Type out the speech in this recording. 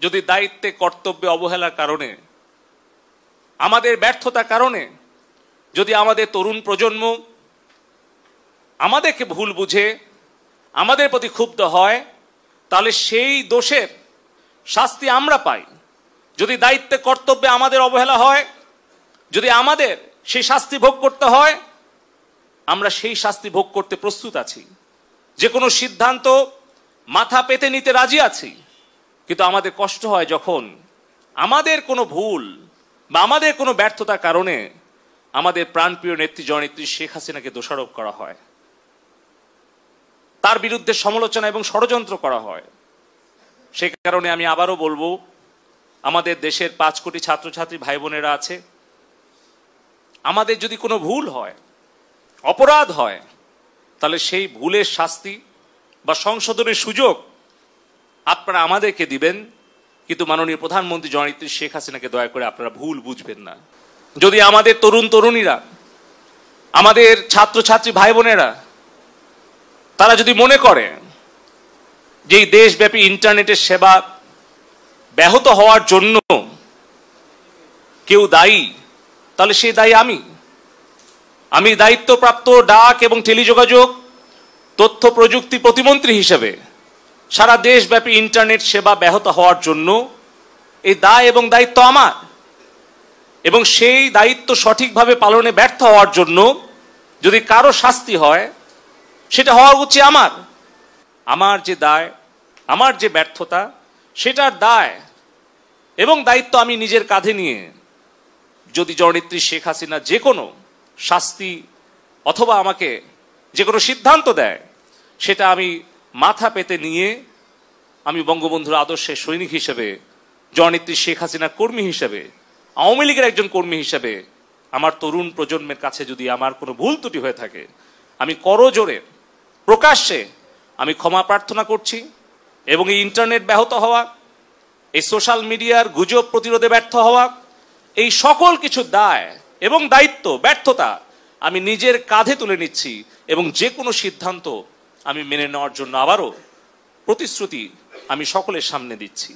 যদি দায়িত্বে কর্তব্যে অবহেলার কারণে, আমাদের ব্যর্থতার কারণে যদি আমাদের তরুণ প্রজন্ম আমাদেরকে ভুল বুঝে আমাদের প্রতি ক্ষুব্ধ হয়, তাহলে সেই দোষের শাস্তি আমরা পাই। যদি দায়িত্বে কর্তব্যে আমাদের অবহেলা হয়, যদি আমাদের সেই শাস্তি ভোগ করতে হয়, আমরা সেই শাস্তি ভোগ করতে প্রস্তুত আছি। যে কোনো সিদ্ধান্ত মাথা পেতে নিতে রাজি আছি। কিন্তু আমাদের কষ্ট হয় যখন আমাদের কোনো ভুল বা আমাদের কোনো ব্যর্থতার কারণে আমাদের প্রাণপ্রিয় নেত্রী জননেত্রী শেখ হাসিনাকে দোষারোপ করা হয়, তার বিরুদ্ধে সমালোচনা এবং ষড়যন্ত্র করা হয়। সে কারণে আমি আবারও বলবো, আমাদের দেশের 5 কোটি ছাত্রছাত্রী ভাই বোনেরা আছে, আমাদের যদি কোনো ভুল হয়, অপরাধ হয়, তাহলে সেই ভুলের শাস্তি বা সংশোধনের সুযোগ আপনারা আমাদেরকে দিবেন। কিন্তু মাননীয় প্রধানমন্ত্রী জননেত্রী শেখ হাসিনাকে দয়া করে আপনারা ভুল বুঝবেন না। যদি আমাদের তরুণ তরুণীরা, আমাদের ছাত্রছাত্রী ভাই বোনেরা, তারা যদি মনে করে যে এই দেশব্যাপী ইন্টারনেটের সেবা ব্যাহত হওয়ার জন্য কেউ দায়ী, তাহলে সেই দায়ী আমি দায়িত্বপ্রাপ্ত ডাক এবং টেলিযোগাযোগ তথ্য প্রযুক্তি প্রতিমন্ত্রী হিসেবে সারা দেশব্যাপী ইন্টারনেট সেবা ব্যাহত হওয়ার জন্য এই দায় এবং দায়িত্ব আমার, এবং সেই দায়িত্ব সঠিকভাবে পালনে ব্যর্থ হওয়ার জন্য যদি কারো শাস্তি হয়, সেটা হওয়া উচিত আমার যে দায়, আমার যে ব্যর্থতা, সেটার দায় এবং দায়িত্ব আমি নিজের কাঁধে নিয়ে যদি জননেত্রী শেখ হাসিনা যে কোনো শাস্তি অথবা আমাকে যে কোনো সিদ্ধান্ত দেয়, সেটা আমি মাথা পেতে নিয়ে আমি বঙ্গবন্ধুর আদর্শের সৈনিক হিসেবে, জননেত্রী শেখ হাসিনার কর্মী হিসেবে, আওয়ামী লীগের একজন কর্মী হিসেবে আমার তরুণ প্রজন্মের কাছে যদি আমার কোনো ভুল ত্রুটি হয়ে থাকে, আমি করজোরে প্রকাশ্যে আমি ক্ষমা প্রার্থনা করছি। এবং এই ইন্টারনেট ব্যাহত হওয়া, এই সোশ্যাল মিডিয়ার গুজব প্রতিরোধে ব্যর্থ হওয়া, এই সকল কিছু দায় এবং দায়িত্ব, ব্যর্থতা আমি নিজের কাঁধে তুলে নিচ্ছি এবং যে কোনো সিদ্ধান্ত আমি মেনে নেওয়ার জন্য আবারও প্রতিশ্রুতি আমি সকলের সামনে দিচ্ছি।